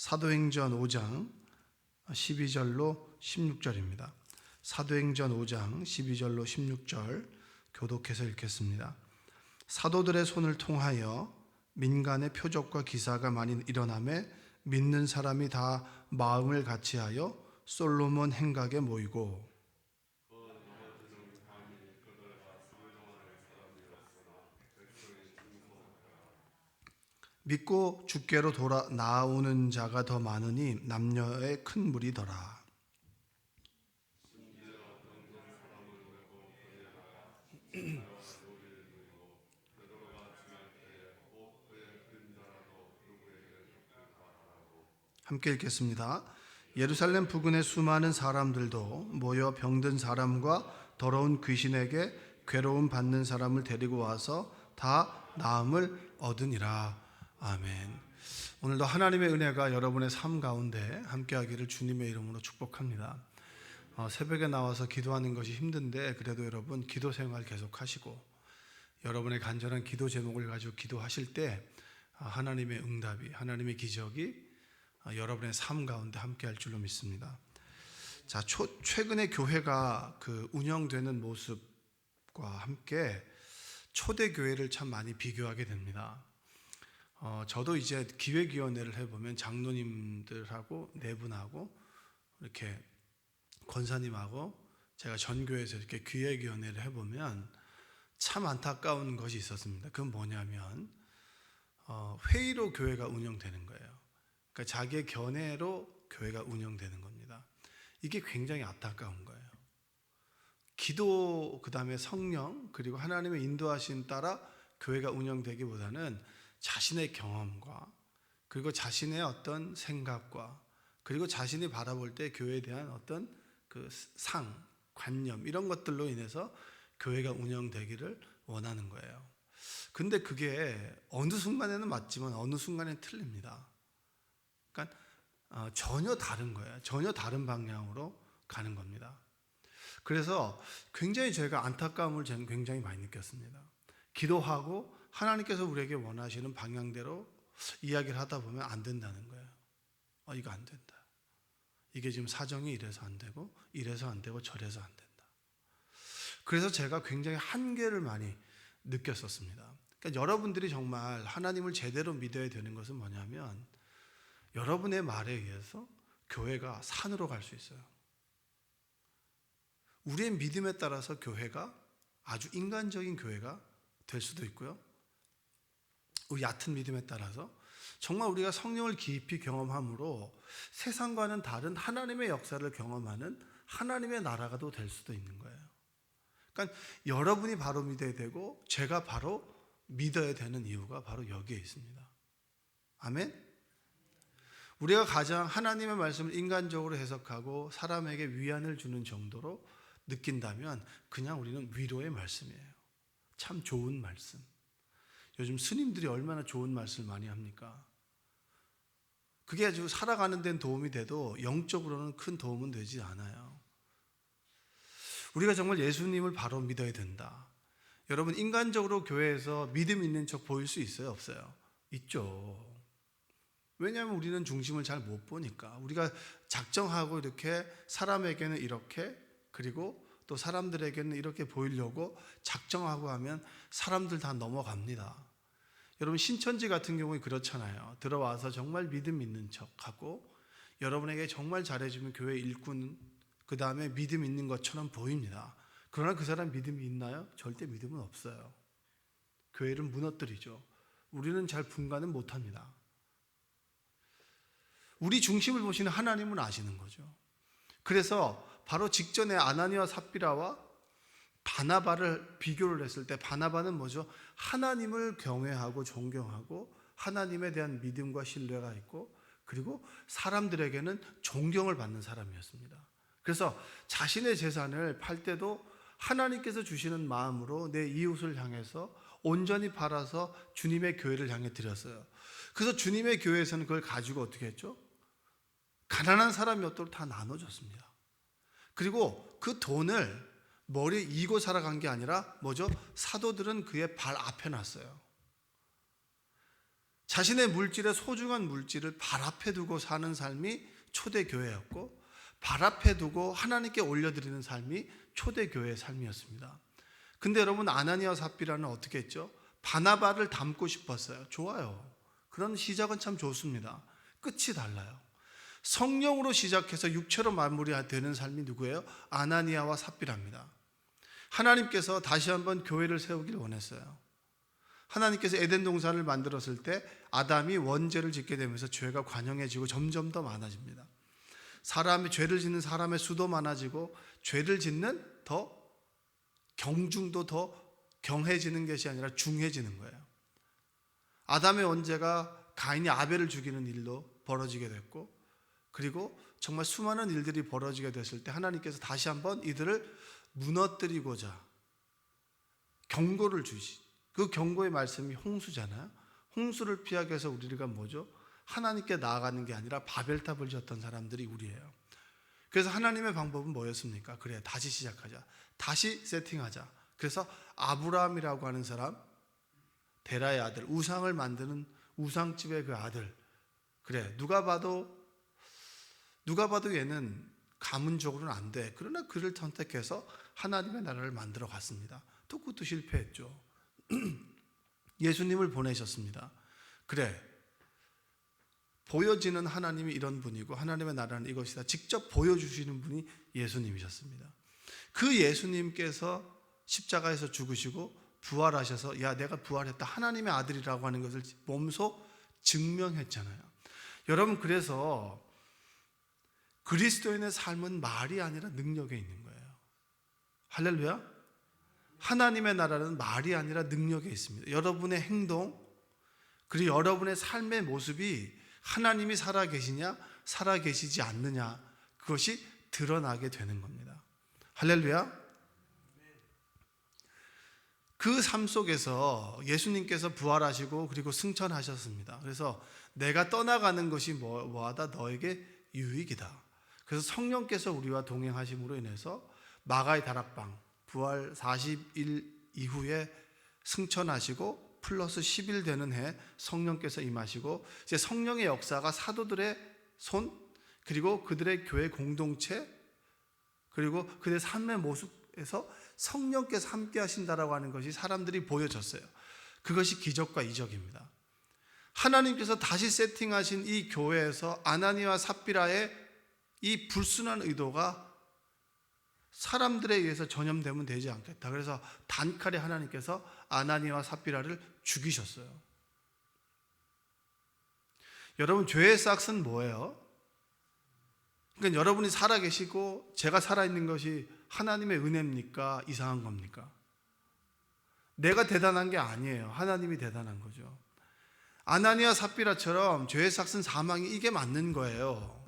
사도행전 5장 12절로 16절입니다. 사도행전 5장 12절로 16절 교독해서 읽겠습니다. 사도들의 손을 통하여 민간의 표적과 기사가 많이 일어나매 믿는 사람이 다 마음을 같이하여 솔로몬 행각에 모이고 믿고 주께로 돌아 나오는 자가 더 많으니 남녀의 큰 무리더라. 함께 읽겠습니다. 예루살렘 부근의 수많은 사람들도 모여 병든 사람과 더러운 귀신에게 괴로움 받는 사람을 데리고 와서 다 나음을 얻으니라. 아멘. 오늘도 하나님의 은혜가 여러분의 삶 가운데 함께하기를 주님의 이름으로 축복합니다. 새벽에 나와서 기도하는 것이 힘든데 그래도 여러분 기도 생활 계속하시고 여러분의 간절한 기도 제목을 가지고 기도하실 때 하나님의 응답이, 하나님의 기적이 여러분의 삶 가운데 함께할 줄로 믿습니다. 자, 최근에 교회가 운영되는 모습과 함께 초대교회를 참 많이 비교하게 됩니다. 저도 이제 기획위원회를 해보면 장로님들하고 네 분하고 이렇게 권사님하고 제가 전교에서 이렇게 기획위원회를 해보면 참 안타까운 것이 있었습니다. 그건 뭐냐면 회의로 교회가 운영되는 거예요. 그러니까 자기의 견해로 교회가 운영되는 겁니다. 이게 굉장히 안타까운 거예요. 기도, 그 다음에 성령, 그리고 하나님의 인도하심 따라 교회가 운영되기보다는 자신의 경험과 그리고 자신의 어떤 생각과 그리고 자신이 바라볼 때 교회에 대한 어떤 관념 이런 것들로 인해서 교회가 운영되기를 원하는 거예요. 근데 그게 어느 순간에는 맞지만 어느 순간에는 틀립니다. 그러니까 전혀 다른 거예요. 전혀 다른 방향으로 가는 겁니다. 그래서 굉장히 제가 안타까움을 저는 굉장히 많이 느꼈습니다. 기도하고 하나님께서 우리에게 원하시는 방향대로 이야기를 하다 보면 안 된다는 거예요. 이거 안 된다. 이게 지금 사정이 이래서 안 되고 이래서 안 되고 저래서 안 된다. 그래서 제가 굉장히 한계를 많이 느꼈었습니다. 그러니까 여러분들이 정말 하나님을 제대로 믿어야 되는 것은 뭐냐면 여러분의 말에 의해서 교회가 산으로 갈 수 있어요. 우리의 믿음에 따라서 교회가 아주 인간적인 교회가 될 수도 있고요. 우리 얕은 믿음에 따라서 정말 우리가 성령을 깊이 경험함으로 세상과는 다른 하나님의 역사를 경험하는 하나님의 나라가 또 될 수도 있는 거예요. 그러니까 여러분이 바로 믿어야 되고 제가 바로 믿어야 되는 이유가 바로 여기에 있습니다. 아멘? 우리가 가장 하나님의 말씀을 인간적으로 해석하고 사람에게 위안을 주는 정도로 느낀다면 그냥 우리는 위로의 말씀이에요. 참 좋은 말씀. 요즘 스님들이 얼마나 좋은 말씀을 많이 합니까? 그게 아주 살아가는 데는 도움이 돼도 영적으로는 큰 도움은 되지 않아요. 우리가 정말 예수님을 바로 믿어야 된다. 여러분 인간적으로 교회에서 믿음 있는 척 보일 수 있어요? 없어요? 있죠. 왜냐하면 우리는 중심을 잘 못 보니까. 우리가 작정하고 이렇게 사람에게는 이렇게 그리고 또 사람들에게는 이렇게 보이려고 작정하고 하면 사람들 다 넘어갑니다. 여러분 신천지 같은 경우에 그렇잖아요. 들어와서 정말 믿음 있는 척하고 여러분에게 정말 잘해주면 교회 일꾼 그 다음에 믿음 있는 것처럼 보입니다. 그러나 그 사람 믿음이 있나요? 절대 믿음은 없어요. 교회를 무너뜨리죠. 우리는 잘 분간은 못합니다. 우리 중심을 보시는 하나님은 아시는 거죠. 그래서 바로 직전에 아나니와 삽비라와 바나바를 비교를 했을 때 바나바는 뭐죠? 하나님을 경외하고 존경하고 하나님에 대한 믿음과 신뢰가 있고 그리고 사람들에게는 존경을 받는 사람이었습니다. 그래서 자신의 재산을 팔 때도 하나님께서 주시는 마음으로 내 이웃을 향해서 온전히 팔아서 주님의 교회를 향해 드렸어요. 그래서 주님의 교회에서는 그걸 가지고 어떻게 했죠? 가난한 사람이 없도록 다 나눠줬습니다. 그리고 그 돈을 머리에 이고 살아간 게 아니라 뭐죠? 사도들은 그의 발 앞에 놨어요. 자신의 물질의 소중한 물질을 발 앞에 두고 사는 삶이 초대교회였고, 발 앞에 두고 하나님께 올려드리는 삶이 초대교회의 삶이었습니다. 근데 여러분, 아나니아와 삽비라는 어떻게 했죠? 바나바를 닮고 싶었어요. 좋아요. 그런 시작은 참 좋습니다. 끝이 달라요. 성령으로 시작해서 육체로 마무리되는 삶이 누구예요? 아나니아와 삽비라입니다. 하나님께서 다시 한번 교회를 세우길 원했어요. 하나님께서 에덴 동산을 만들었을 때 아담이 원죄를 짓게 되면서 죄가 관영해지고 점점 더 많아집니다. 사람이 죄를 짓는 사람의 수도 많아지고, 죄를 짓는 더 경중도 더 경해지는 것이 아니라 중해지는 거예요. 아담의 원죄가 가인이 아벨을 죽이는 일로 벌어지게 됐고, 그리고 정말 수많은 일들이 벌어지게 됐을 때 하나님께서 다시 한번 이들을 무너뜨리고자 경고를 주시. 그 경고의 말씀이 홍수잖아요. 홍수를 피하기 위해서 우리가 뭐죠? 하나님께 나아가는 게 아니라 바벨탑을 지었던 사람들이 우리예요. 그래서 하나님의 방법은 뭐였습니까? 그래, 다시 시작하자. 다시 세팅하자. 그래서 아브라함이라고 하는 사람, 데라의 아들, 우상을 만드는 우상집의 그 아들. 그래, 누가 봐도 얘는 가문적으로는 안 돼. 그러나 그를 선택해서 하나님의 나라를 만들어 갔습니다. 또 그것도 실패했죠. 예수님을 보내셨습니다. 그래, 보여지는 하나님이 이런 분이고 하나님의 나라는 이것이다. 직접 보여주시는 분이 예수님이셨습니다. 그 예수님께서 십자가에서 죽으시고 부활하셔서, 야, 내가 부활했다, 하나님의 아들이라고 하는 것을 몸소 증명했잖아요. 여러분, 그래서 그리스도인의 삶은 말이 아니라 능력에 있는 거예요. 할렐루야. 하나님의 나라는 말이 아니라 능력에 있습니다. 여러분의 행동, 그리고 여러분의 삶의 모습이 하나님이 살아계시냐 살아계시지 않느냐, 그것이 드러나게 되는 겁니다. 할렐루야. 그 삶 속에서 예수님께서 부활하시고 그리고 승천하셨습니다. 그래서 내가 떠나가는 것이 뭐하다? 너에게 유익이다. 그래서 성령께서 우리와 동행하심으로 인해서 마가의 다락방, 부활 40일 이후에 승천하시고 플러스 10일 되는 해 성령께서 임하시고, 이제 성령의 역사가 사도들의 손, 그리고 그들의 교회 공동체, 그리고 그들의 삶의 모습에서 성령께서 함께 하신다라고 하는 것이 사람들이 보여졌어요. 그것이 기적과 이적입니다. 하나님께서 다시 세팅하신 이 교회에서 아나니아와 삽비라의 이 불순한 의도가 사람들에 의해서 전염되면 되지 않겠다. 그래서 단칼에 하나님께서 아나니아와 삽비라를 죽이셨어요. 여러분, 죄의 싹은 뭐예요? 그러니까 여러분이 살아계시고 제가 살아있는 것이 하나님의 은혜입니까? 이상한 겁니까? 내가 대단한 게 아니에요. 하나님이 대단한 거죠. 아나니아 삽비라처럼 죄의 싹은 사망이, 이게 맞는 거예요.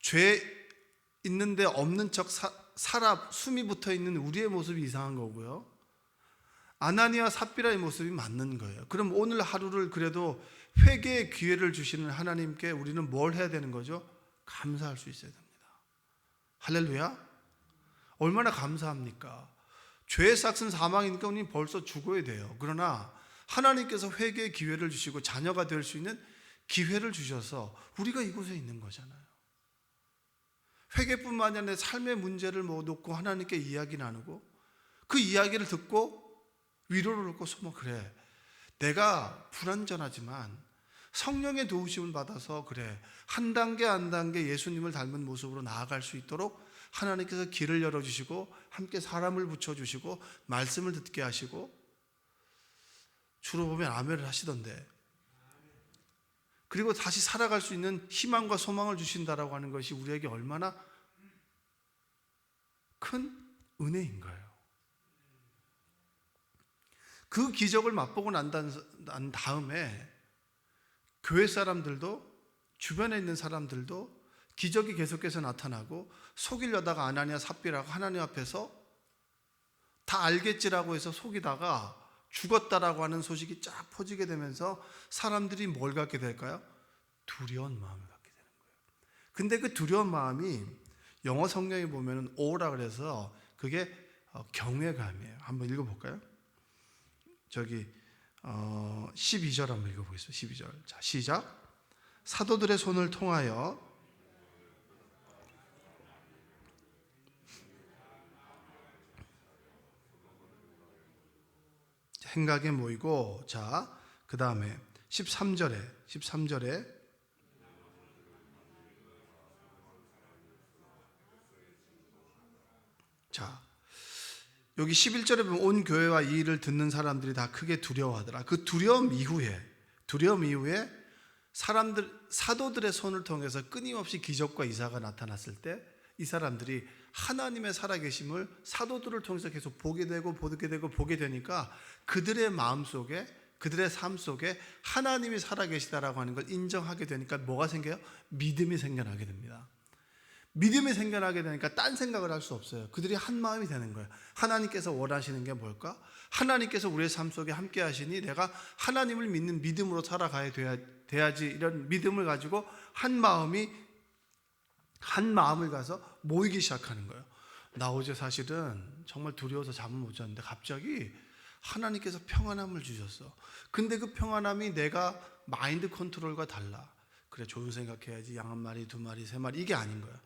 죄 있는데 없는 척 살아 숨이 붙어 있는 우리의 모습이 이상한 거고요. 아나니아 삽비라의 모습이 맞는 거예요. 그럼 오늘 하루를 그래도 회개의 기회를 주시는 하나님께 우리는 뭘 해야 되는 거죠? 감사할 수 있어야 됩니다. 할렐루야. 얼마나 감사합니까? 죄의 싹은 사망이니까 우리는 벌써 죽어야 돼요. 그러나 하나님께서 회개의 기회를 주시고 자녀가 될 수 있는 기회를 주셔서 우리가 이곳에 있는 거잖아요. 회개뿐만 아니라 삶의 문제를 놓고 하나님께 이야기 나누고, 그 이야기를 듣고 위로를 얻고, 소모, 그래, 내가 불완전하지만 성령의 도우심을 받아서 그래, 한 단계 한 단계 예수님을 닮은 모습으로 나아갈 수 있도록 하나님께서 길을 열어주시고 함께 사람을 붙여주시고 말씀을 듣게 하시고, 주로 보면 아멘을 하시던데, 그리고 다시 살아갈 수 있는 희망과 소망을 주신다라고 하는 것이 우리에게 얼마나 큰 은혜인 거예요. 그 기적을 맛보고 난 다음에 교회 사람들도, 주변에 있는 사람들도 기적이 계속해서 나타나고, 속이려다가 아나니아 삽비라가 하나님 앞에서 다 알겠지라고 해서 속이다가 죽었다라고 하는 소식이 쫙 퍼지게 되면서 사람들이 뭘 갖게 될까요? 두려운 마음을 갖게 되는 거예요. 근데 그 두려운 마음이 영어 성경에 보면은 오라 그래서 그게 경외감이에요. 한번 읽어볼까요? 저기 12절 한번 읽어보겠습니다. 12절. 자, 시작. 사도들의 손을 통하여 행각에 모이고, 자, 그 다음에 13절에 자, 여기 11절에 보면 온 교회와 이 일을 듣는 사람들이 다 크게 두려워하더라. 그 두려움 이후에 사도들의 손을 통해서 끊임없이 기적과 이사가 나타났을 때 이 사람들이 하나님의 살아계심을 사도들을 통해서 계속 보게 되니까 그들의 마음속에, 그들의 삶 속에 하나님이 살아계시다라고 하는 걸 인정하게 되니까 뭐가 생겨요? 믿음이 생겨나게 됩니다. 믿음이 생겨나게 되니까 딴 생각을 할 수 없어요. 그들이 한 마음이 되는 거예요. 하나님께서 원하시는 게 뭘까? 하나님께서 우리의 삶 속에 함께 하시니 내가 하나님을 믿는 믿음으로 살아가야 돼야지, 이런 믿음을 가지고 한 마음을 가서 모이기 시작하는 거예요. 나 어제 사실은 정말 두려워서 잠을 못 잤는데 갑자기 하나님께서 평안함을 주셨어. 근데 그 평안함이 내가 마인드 컨트롤과 달라. 그래, 좋은 생각해야지, 양 한 마리, 두 마리, 세 마리, 이게 아닌 거야.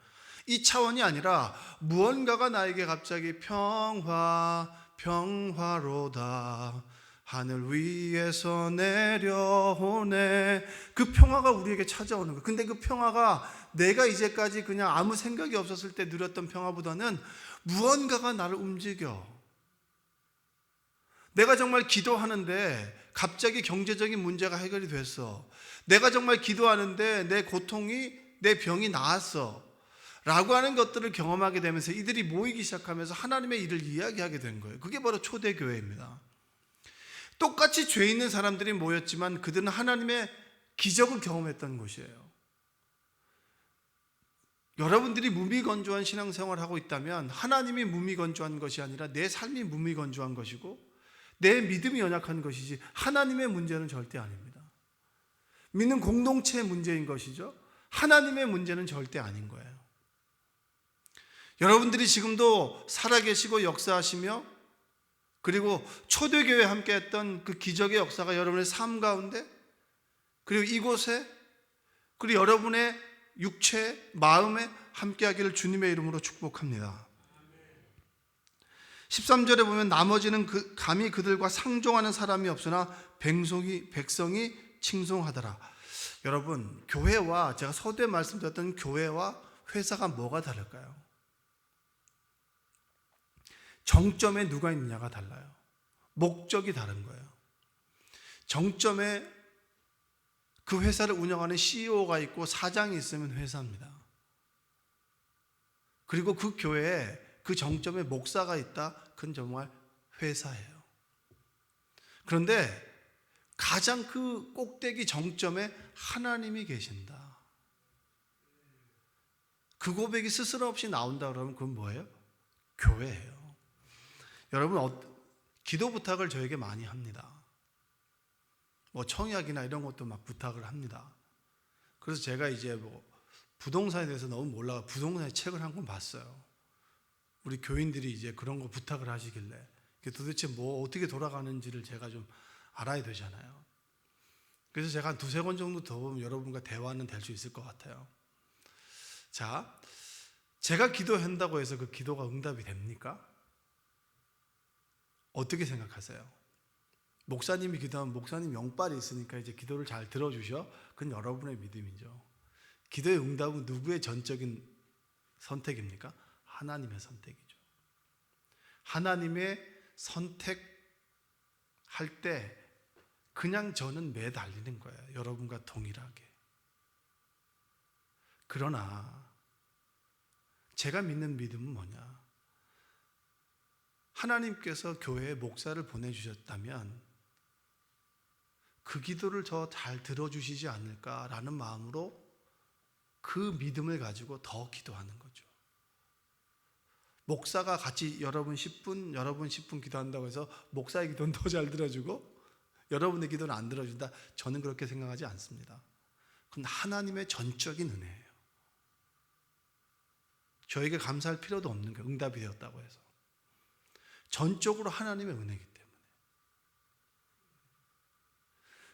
이 차원이 아니라 무언가가 나에게 갑자기 평화로다, 하늘 위에서 내려오네, 그 평화가 우리에게 찾아오는 거예요. 근데 그 평화가 내가 이제까지 그냥 아무 생각이 없었을 때 누렸던 평화보다는 무언가가 나를 움직여. 내가 정말 기도하는데 갑자기 경제적인 문제가 해결이 됐어. 내가 정말 기도하는데 내 고통이, 내 병이 나았어 라고 하는 것들을 경험하게 되면서 이들이 모이기 시작하면서 하나님의 일을 이야기하게 된 거예요. 그게 바로 초대교회입니다. 똑같이 죄 있는 사람들이 모였지만 그들은 하나님의 기적을 경험했던 곳이에요. 여러분들이 무미건조한 신앙생활을 하고 있다면 하나님이 무미건조한 것이 아니라 내 삶이 무미건조한 것이고 내 믿음이 연약한 것이지 하나님의 문제는 절대 아닙니다. 믿는 공동체의 문제인 것이죠. 하나님의 문제는 절대 아닌 거예요. 여러분들이 지금도 살아계시고 역사하시며, 그리고 초대교회에 함께했던 그 기적의 역사가 여러분의 삶 가운데, 그리고 이곳에, 그리고 여러분의 육체, 마음에 함께하기를 주님의 이름으로 축복합니다. 13절에 보면 나머지는 감히 그들과 상종하는 사람이 없으나 백성이 칭송하더라. 여러분, 교회와, 제가 서두에 말씀드렸던 교회와 회사가 뭐가 다를까요? 정점에 누가 있느냐가 달라요. 목적이 다른 거예요. 정점에 그 회사를 운영하는 CEO가 있고 사장이 있으면 회사입니다. 그리고 그 교회에 그 정점에 목사가 있다, 그건 정말 회사예요. 그런데 가장 그 꼭대기 정점에 하나님이 계신다, 그 고백이 스스럼 없이 나온다 그러면 그건 뭐예요? 교회예요. 여러분, 기도 부탁을 저에게 많이 합니다. 뭐 청약이나 이런 것도 막 부탁을 합니다. 그래서 제가 이제 뭐 부동산에 대해서 너무 몰라서 부동산에 책을 한 권 봤어요. 우리 교인들이 이제 그런 거 부탁을 하시길래 도대체 뭐 어떻게 돌아가는지를 제가 좀 알아야 되잖아요. 그래서 제가 한 두세 권 정도 더 보면 여러분과 대화는 될 수 있을 것 같아요. 자, 제가 기도한다고 해서 그 기도가 응답이 됩니까? 어떻게 생각하세요? 목사님이 기도하면 목사님 영빨이 있으니까 이제 기도를 잘 들어주셔? 그건 여러분의 믿음이죠. 기도의 응답은 누구의 전적인 선택입니까? 하나님의 선택이죠. 하나님의 선택할 때 그냥 저는 매달리는 거예요. 여러분과 동일하게. 그러나 제가 믿는 믿음은 뭐냐? 하나님께서 교회에 목사를 보내주셨다면 그 기도를 저 잘 들어주시지 않을까라는 마음으로 그 믿음을 가지고 더 기도하는 거죠. 목사가 같이 여러분 10분 기도한다고 해서 목사의 기도는 더 잘 들어주고 여러분의 기도는 안 들어준다, 저는 그렇게 생각하지 않습니다. 그건 하나님의 전적인 은혜예요. 저에게 감사할 필요도 없는 거예요. 응답이 되었다고 해서. 전적으로 하나님의 은혜이기 때문에.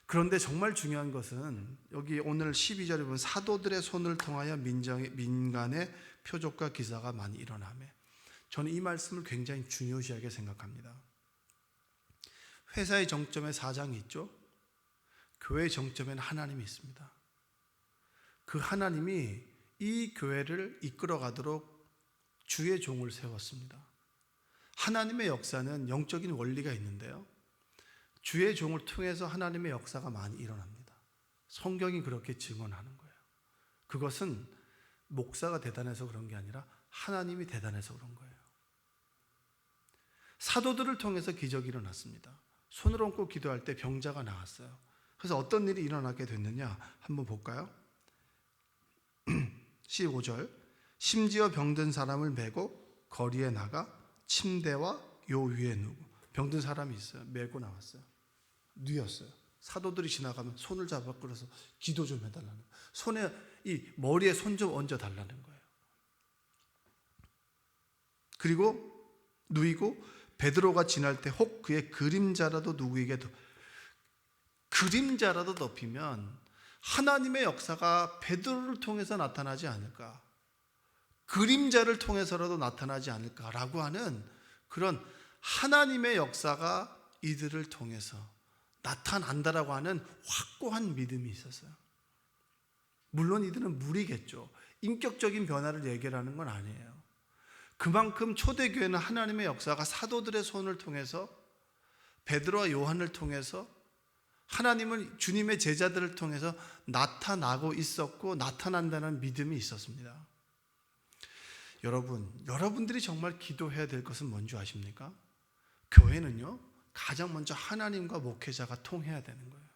그런데 정말 중요한 것은 여기 오늘 12절에 보면 사도들의 손을 통하여 민간의 표적과 기사가 많이 일어나매. 저는 이 말씀을 굉장히 중요시하게 생각합니다. 회사의 정점에 사장이 있죠. 교회의 정점에는 하나님이 있습니다. 그 하나님이 이 교회를 이끌어가도록 주의 종을 세웠습니다. 하나님의 역사는 영적인 원리가 있는데요, 주의 종을 통해서 하나님의 역사가 많이 일어납니다. 성경이 그렇게 증언하는 거예요. 그것은 목사가 대단해서 그런 게 아니라 하나님이 대단해서 그런 거예요. 사도들을 통해서 기적이 일어났습니다. 손을 얹고 기도할 때 병자가 나왔어요. 그래서 어떤 일이 일어나게 됐느냐 한번 볼까요? 15절, 심지어 병든 사람을 메고 거리에 나가 침대와 요 위에 누고. 병든 사람이 있어요. 메고 나왔어요. 누웠어요. 사도들이 지나가면 손을 잡아 끌어서 기도 좀 해달라는 거예요. 손에, 이 머리에 손 좀 얹어달라는 거예요. 그리고 누이고 베드로가 지날 때 혹 그의 그림자라도 누구에게 그림자라도 덮이면 하나님의 역사가 베드로를 통해서 나타나지 않을까, 그림자를 통해서라도 나타나지 않을까라고 하는 그런 하나님의 역사가 이들을 통해서 나타난다라고 하는 확고한 믿음이 있었어요. 물론 이들은 무리겠죠. 인격적인 변화를 얘기하는 건 아니에요. 그만큼 초대교회는 하나님의 역사가 사도들의 손을 통해서, 베드로와 요한을 통해서, 하나님은 주님의 제자들을 통해서 나타나고 있었고 나타난다는 믿음이 있었습니다. 여러분들이 정말 기도해야 될 것은 뭔지 아십니까? 교회는요, 가장 먼저 하나님과 목회자가 통해야 되는 거예요.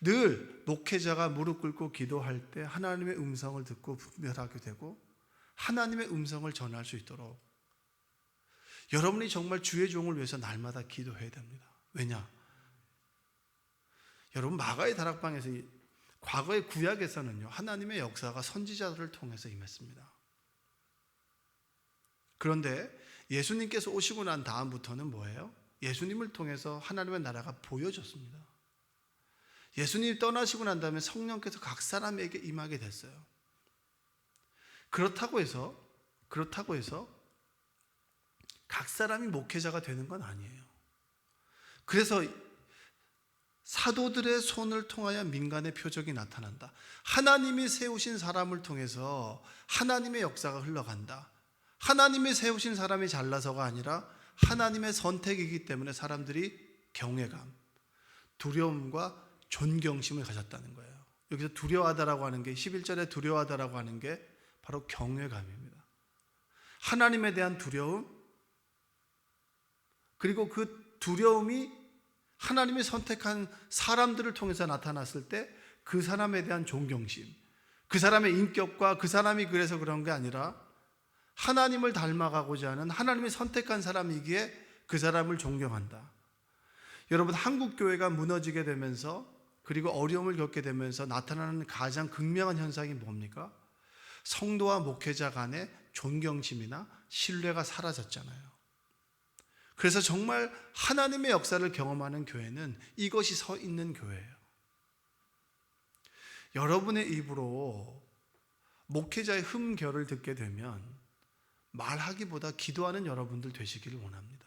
늘 목회자가 무릎 꿇고 기도할 때 하나님의 음성을 듣고 분별하게 되고 하나님의 음성을 전할 수 있도록 여러분이 정말 주의 종을 위해서 날마다 기도해야 됩니다. 왜냐? 여러분, 마가의 다락방에서 과거의 구약에서는요, 하나님의 역사가 선지자들을 통해서 임했습니다. 그런데 예수님께서 오시고 난 다음부터는 뭐예요? 예수님을 통해서 하나님의 나라가 보여졌습니다. 예수님이 떠나시고 난 다음에 성령께서 각 사람에게 임하게 됐어요. 그렇다고 해서 각 사람이 목회자가 되는 건 아니에요. 그래서 사도들의 손을 통하여 민간의 표적이 나타난다. 하나님이 세우신 사람을 통해서 하나님의 역사가 흘러간다. 하나님이 세우신 사람이 잘나서가 아니라 하나님의 선택이기 때문에 사람들이 경외감, 두려움과 존경심을 가졌다는 거예요. 여기서 두려워하다라고 하는 게, 11절에 두려워하다라고 하는 게 바로 경외감입니다. 하나님에 대한 두려움, 그리고 그 두려움이 하나님이 선택한 사람들을 통해서 나타났을 때 그 사람에 대한 존경심, 그 사람의 인격과 그 사람이 그래서 그런 게 아니라 하나님을 닮아가고자 하는, 하나님이 선택한 사람이기에 그 사람을 존경한다. 여러분, 한국 교회가 무너지게 되면서, 그리고 어려움을 겪게 되면서 나타나는 가장 극명한 현상이 뭡니까? 성도와 목회자 간의 존경심이나 신뢰가 사라졌잖아요. 그래서 정말 하나님의 역사를 경험하는 교회는 이것이 서 있는 교회예요. 여러분의 입으로 목회자의 흠결을 듣게 되면 말하기보다 기도하는 여러분들 되시기를 원합니다.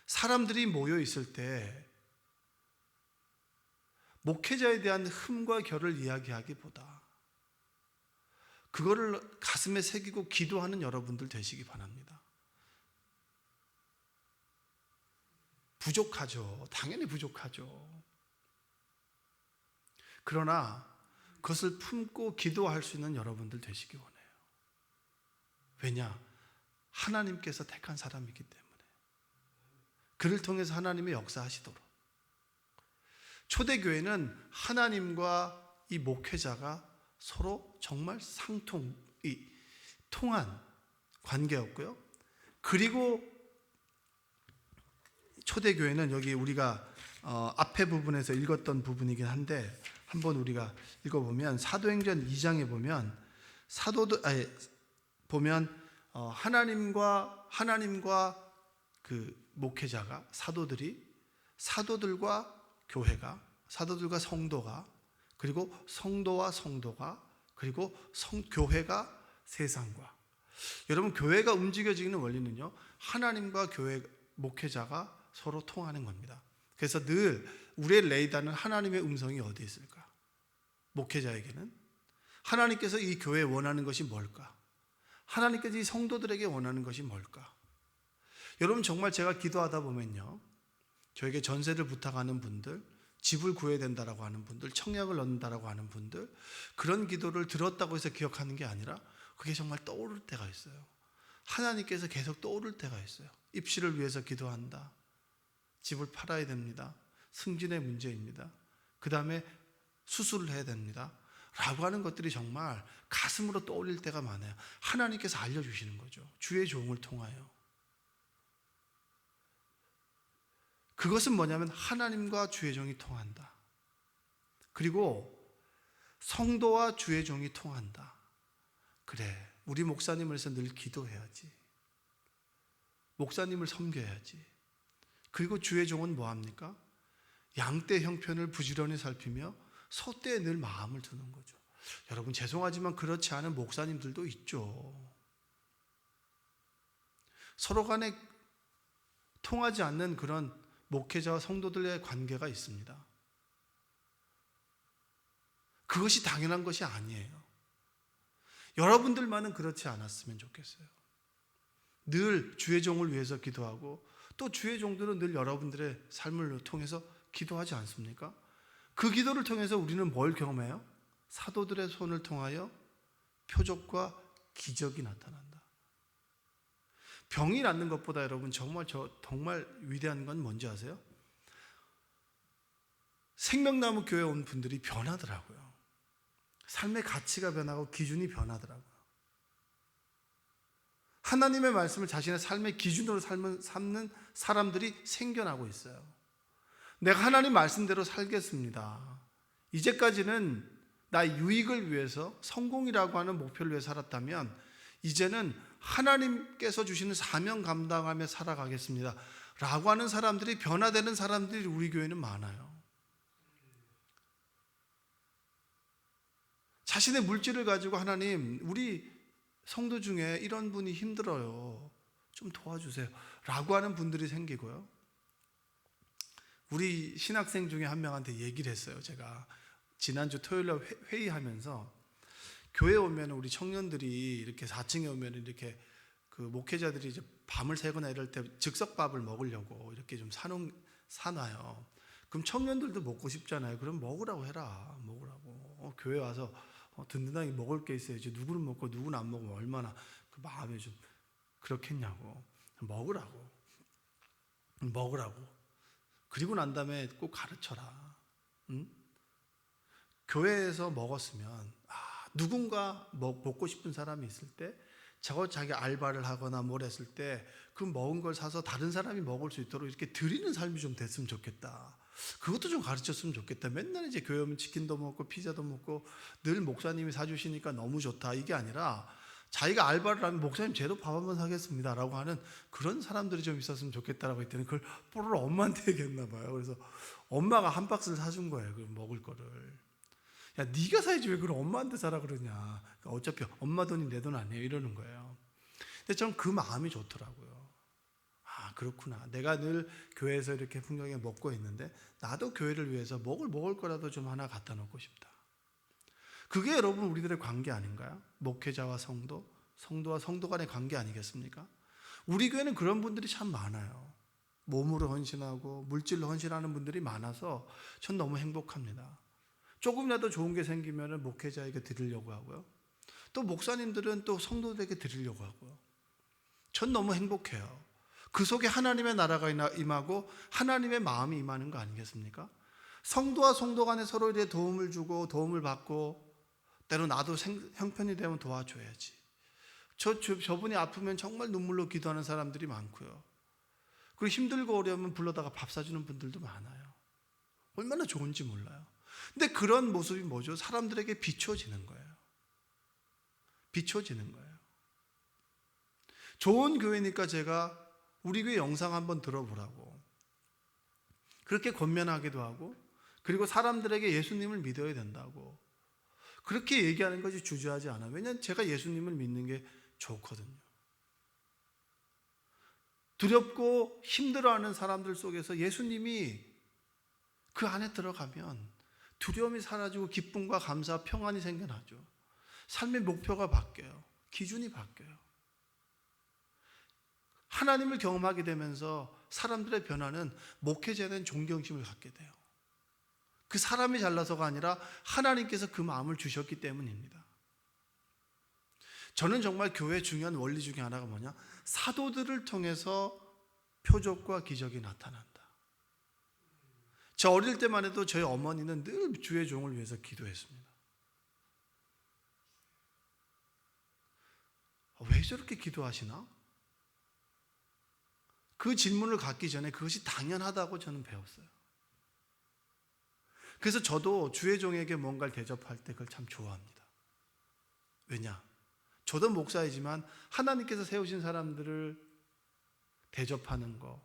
사람들이 모여 있을 때 목회자에 대한 흠과 결을 이야기하기보다 그거를 가슴에 새기고 기도하는 여러분들 되시기 바랍니다. 부족하죠. 당연히 부족하죠. 그러나 그것을 품고 기도할 수 있는 여러분들 되시기 원해요. 왜냐? 하나님께서 택한 사람이기 때문에. 그를 통해서 하나님의 역사하시도록. 초대교회는 하나님과 이 목회자가 서로 정말 통한 관계였고요. 그리고 초대교회는 여기 우리가 앞에 부분에서 읽었던 부분이긴 한데 한번 우리가 읽어보면 사도행전 2장에 보면 하나님과 그 목회자가 사도들과 교회가 사도들과 성도가, 그리고 성도와 성도가, 그리고 교회가 세상과. 여러분, 교회가 움직여지는 원리는요, 하나님과 교회 목회자가 서로 통하는 겁니다. 그래서 늘 우리의 레이더는 하나님의 음성이 어디에 있을까? 목회자에게는 하나님께서 이 교회에 원하는 것이 뭘까? 하나님께서 이 성도들에게 원하는 것이 뭘까? 여러분, 정말 제가 기도하다 보면요, 저에게 전세를 부탁하는 분들, 집을 구해야 된다라고 하는 분들, 청약을 넣는다라고 하는 분들, 그런 기도를 들었다고 해서 기억하는 게 아니라 그게 정말 떠오를 때가 있어요. 하나님께서 계속 떠오를 때가 있어요. 입시를 위해서 기도한다. 집을 팔아야 됩니다. 승진의 문제입니다. 그 다음에 수술을 해야 됩니다. 라고 하는 것들이 정말 가슴으로 떠올릴 때가 많아요. 하나님께서 알려주시는 거죠. 주의 종을 통하여. 그것은 뭐냐면 하나님과 주의 종이 통한다. 그리고 성도와 주의 종이 통한다. 그래, 우리 목사님을 위해서 늘 기도해야지. 목사님을 섬겨야지. 그리고 주의 종은 뭐합니까? 양떼 형편을 부지런히 살피며 소떼에 늘 마음을 두는 거죠. 여러분, 죄송하지만 그렇지 않은 목사님들도 있죠. 서로 간에 통하지 않는 그런 목회자와 성도들의 관계가 있습니다. 그것이 당연한 것이 아니에요. 여러분들만은 그렇지 않았으면 좋겠어요. 늘 주의 종을 위해서 기도하고, 또 주의 종들은 늘 여러분들의 삶을 통해서 기도하지 않습니까? 그 기도를 통해서 우리는 뭘 경험해요? 사도들의 손을 통하여 표적과 기적이 나타난다. 병이 낫는 것보다 여러분 정말 위대한 건 뭔지 아세요? 생명나무 교회에 온 분들이 변하더라고요. 삶의 가치가 변하고 기준이 변하더라고요. 하나님의 말씀을 자신의 삶의 기준으로 삼는 사람들이 생겨나고 있어요. 내가 하나님 말씀대로 살겠습니다. 이제까지는 나의 유익을 위해서, 성공이라고 하는 목표를 위해 살았다면 이제는 하나님께서 주시는 사명 감당하며 살아가겠습니다 라고 하는 사람들이, 변화되는 사람들이 우리 교회는 많아요. 자신의 물질을 가지고 하나님, 우리 성도 중에 이런 분이 힘들어요, 좀 도와주세요 라고 하는 분들이 생기고요. 우리 신학생 중에 한 명한테 얘기를 했어요. 제가 지난주 토요일날 회의하면서, 교회 오면 우리 청년들이 이렇게 4층에 오면 이렇게 그 목회자들이 이제 밤을 새거나 이럴 때 즉석밥을 먹으려고 이렇게 좀 사놔요. 그럼 청년들도 먹고 싶잖아요. 그럼 먹으라고 해라. 먹으라고. 교회 와서 든든하게 먹을 게 있어야지. 누구는 먹고 누구는 안 먹으면 얼마나 그 마음이 좀 그렇겠냐고. 먹으라고. 그리고 난 다음에 꼭 가르쳐라. 응? 교회에서 먹었으면 누군가 먹고 싶은 사람이 있을 때, 자기 알바를 하거나 뭘 했을 때 그 먹은 걸 사서 다른 사람이 먹을 수 있도록 이렇게 드리는 삶이 좀 됐으면 좋겠다. 그것도 좀 가르쳤으면 좋겠다. 맨날 이제 교회 오면 치킨도 먹고 피자도 먹고 늘 목사님이 사주시니까 너무 좋다, 이게 아니라 자기가 알바를 하면 목사님 제도 밥 한번 사겠습니다 라고 하는 그런 사람들이 좀 있었으면 좋겠다라고 했더니 그걸 뽀로로 엄마한테 얘기했나 봐요. 그래서 엄마가 한 박스를 사준 거예요, 그 먹을 거를. 야, 네가 사야지 왜 그걸 엄마한테 사라 그러냐. 그러니까 어차피 엄마 돈이 내 돈 아니에요, 이러는 거예요. 근데 저는 그 마음이 좋더라고요. 그렇구나. 내가 늘 교회에서 이렇게 풍경에 먹고 있는데 나도 교회를 위해서 먹을 거라도 좀 하나 갖다 놓고 싶다. 그게 여러분 우리들의 관계 아닌가요? 목회자와 성도, 성도와 성도 간의 관계 아니겠습니까? 우리 교회는 그런 분들이 참 많아요. 몸으로 헌신하고 물질로 헌신하는 분들이 많아서 전 너무 행복합니다. 조금이라도 좋은 게 생기면 목회자에게 드리려고 하고요. 또 목사님들은 또 성도들에게 드리려고 하고요. 전 너무 행복해요. 그 속에 하나님의 나라가 임하고 하나님의 마음이 임하는 거 아니겠습니까? 성도와 성도 간에 서로 이렇게 도움을 주고 도움을 받고, 때로 나도 형편이 되면 도와줘야지. 저분이 아프면 정말 눈물로 기도하는 사람들이 많고요. 그리고 힘들고 어려우면 불러다가 밥 사주는 분들도 많아요. 얼마나 좋은지 몰라요. 근데 그런 모습이 뭐죠? 사람들에게 비춰지는 거예요. 비춰지는 거예요. 좋은 교회니까 제가 우리 교회 영상 한번 들어보라고 그렇게 권면하기도 하고, 그리고 사람들에게 예수님을 믿어야 된다고 그렇게 얘기하는 것이 주저하지 않아요. 왜냐하면 제가 예수님을 믿는 게 좋거든요. 두렵고 힘들어하는 사람들 속에서 예수님이 그 안에 들어가면 두려움이 사라지고 기쁨과 감사, 평안이 생겨나죠. 삶의 목표가 바뀌어요. 기준이 바뀌어요. 하나님을 경험하게 되면서 사람들의 변화는 목회자에 대한 존경심을 갖게 돼요. 그 사람이 잘나서가 아니라 하나님께서 그 마음을 주셨기 때문입니다. 저는 정말 교회의 중요한 원리 중에 하나가 뭐냐? 사도들을 통해서 표적과 기적이 나타난다. 저 어릴 때만 해도 저희 어머니는 늘 주의 종을 위해서 기도했습니다. 왜 저렇게 기도하시나? 그 질문을 갖기 전에 그것이 당연하다고 저는 배웠어요. 그래서 저도 주의 종에게 뭔가를 대접할 때 그걸 참 좋아합니다. 왜냐? 저도 목사이지만 하나님께서 세우신 사람들을 대접하는 거,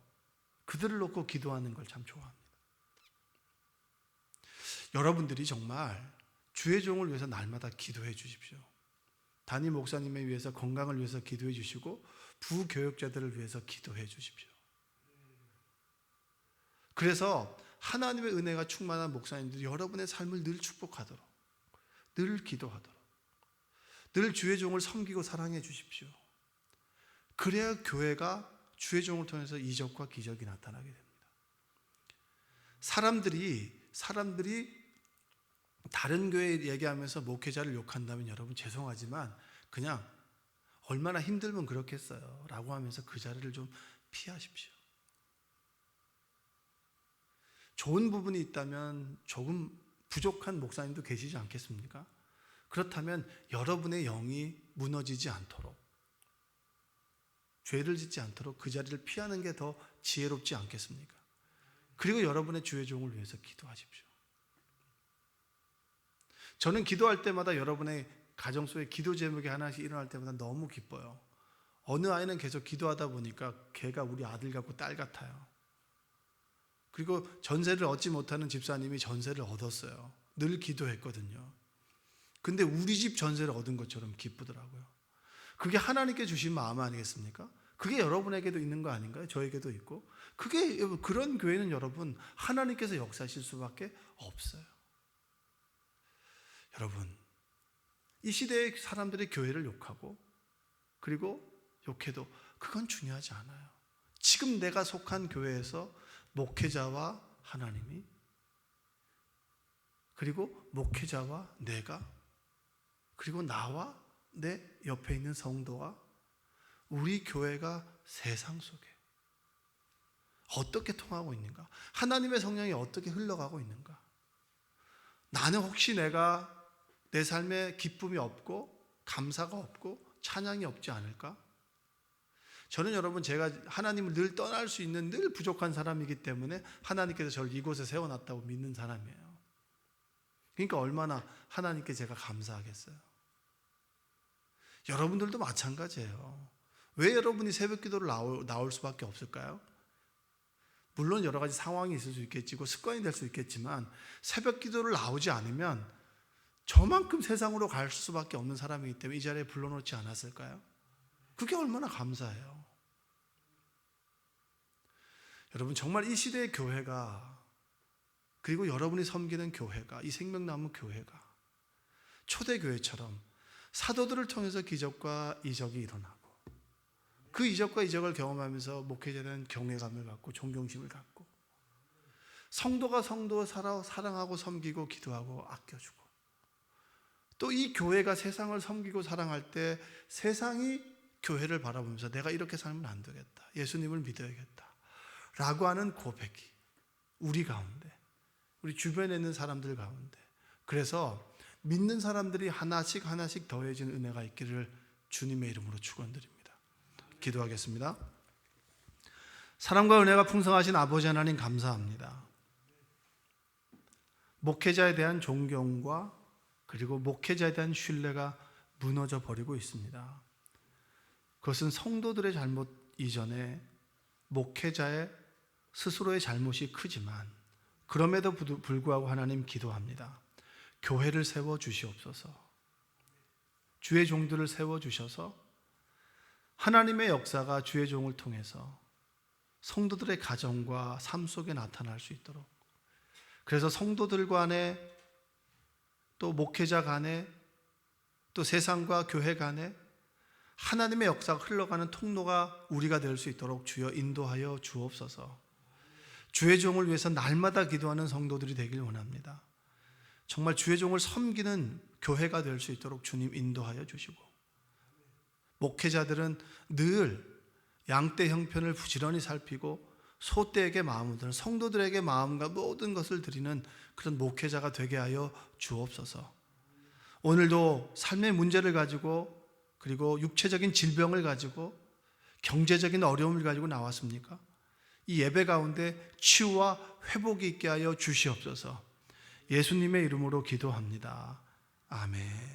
그들을 놓고 기도하는 걸 참 좋아합니다. 여러분들이 정말 주의 종을 위해서 날마다 기도해 주십시오. 담임 목사님을 위해서 건강을 위해서 기도해 주시고 부교역자들을 위해서 기도해 주십시오. 그래서 하나님의 은혜가 충만한 목사님들이 여러분의 삶을 늘 축복하도록, 늘 기도하도록, 늘 주의 종을 섬기고 사랑해 주십시오. 그래야 교회가 주의 종을 통해서 이적과 기적이 나타나게 됩니다. 사람들이 다른 교회 얘기하면서 목회자를 욕한다면 여러분 죄송하지만 그냥 얼마나 힘들면 그렇겠어요 라고 하면서 그 자리를 좀 피하십시오. 좋은 부분이 있다면 조금 부족한 목사님도 계시지 않겠습니까? 그렇다면 여러분의 영이 무너지지 않도록, 죄를 짓지 않도록 그 자리를 피하는 게 더 지혜롭지 않겠습니까? 그리고 여러분의 주의 종을 위해서 기도하십시오. 저는 기도할 때마다 여러분의 가정 속에 기도 제목이 하나씩 일어날 때마다 너무 기뻐요. 어느 아이는 계속 기도하다 보니까 걔가 우리 아들 같고 딸 같아요. 그리고 전세를 얻지 못하는 집사님이 전세를 얻었어요. 늘 기도했거든요. 근데 우리 집 전세를 얻은 것처럼 기쁘더라고요. 그게 하나님께 주신 마음 아니겠습니까? 그게 여러분에게도 있는 거 아닌가요? 저에게도 있고. 그런 교회는 여러분 하나님께서 역사하실 수밖에 없어요. 여러분, 이 시대의 사람들이 교회를 욕하고 그리고 욕해도 그건 중요하지 않아요. 지금 내가 속한 교회에서 목회자와 하나님이, 그리고 목회자와 내가, 그리고 나와 내 옆에 있는 성도와 우리 교회가 세상 속에 어떻게 통하고 있는가? 하나님의 성령이 어떻게 흘러가고 있는가? 나는 혹시 내가 내 삶에 기쁨이 없고 감사가 없고 찬양이 없지 않을까? 저는 여러분 제가 하나님을 늘 떠날 수 있는 늘 부족한 사람이기 때문에 하나님께서 저를 이곳에 세워놨다고 믿는 사람이에요. 그러니까 얼마나 하나님께 제가 감사하겠어요. 여러분들도 마찬가지예요. 왜 여러분이 새벽 기도를 나올 수밖에 없을까요? 물론 여러 가지 상황이 있을 수 있겠지고 습관이 될 수 있겠지만 새벽 기도를 나오지 않으면 저만큼 세상으로 갈 수밖에 없는 사람이기 때문에 이 자리에 불러놓지 않았을까요? 그게 얼마나 감사해요. 여러분 정말 이 시대의 교회가, 그리고 여러분이 섬기는 교회가, 이 생명나무 교회가 초대교회처럼 사도들을 통해서 기적과 이적이 일어나고 그 이적과 이적을 경험하면서 목회자는 경외감을 갖고 존경심을 갖고 성도가 성도 사랑하고 섬기고 기도하고 아껴주고, 또 이 교회가 세상을 섬기고 사랑할 때 세상이 교회를 바라보면서 내가 이렇게 살면 안 되겠다, 예수님을 믿어야겠다 라고 하는 고백이 우리 가운데, 우리 주변에 있는 사람들 가운데, 그래서 믿는 사람들이 하나씩 더해진 은혜가 있기를 주님의 이름으로 축원드립니다. 기도하겠습니다. 사랑과 은혜가 풍성하신 아버지 하나님 감사합니다. 목회자에 대한 존경과 그리고 목회자에 대한 신뢰가 무너져 버리고 있습니다. 그것은 성도들의 잘못 이전에 목회자의 스스로의 잘못이 크지만 그럼에도 불구하고 하나님 기도합니다. 교회를 세워 주시옵소서. 주의 종들을 세워 주셔서 하나님의 역사가 주의 종을 통해서 성도들의 가정과 삶 속에 나타날 수 있도록, 그래서 성도들 간에 또 목회자 간에 또 세상과 교회 간에 하나님의 역사가 흘러가는 통로가 우리가 될 수 있도록 주여 인도하여 주옵소서. 주의 종을 위해서 날마다 기도하는 성도들이 되길 원합니다. 정말 주의 종을 섬기는 교회가 될 수 있도록 주님 인도하여 주시고, 목회자들은 늘 양떼 형편을 부지런히 살피고 소떼에게 마음을 드리는, 성도들에게 마음과 모든 것을 드리는 그런 목회자가 되게 하여 주옵소서. 오늘도 삶의 문제를 가지고, 그리고 육체적인 질병을 가지고, 경제적인 어려움을 가지고 나왔습니까? 이 예배 가운데 치유와 회복이 있게 하여 주시옵소서. 예수님의 이름으로 기도합니다. 아멘.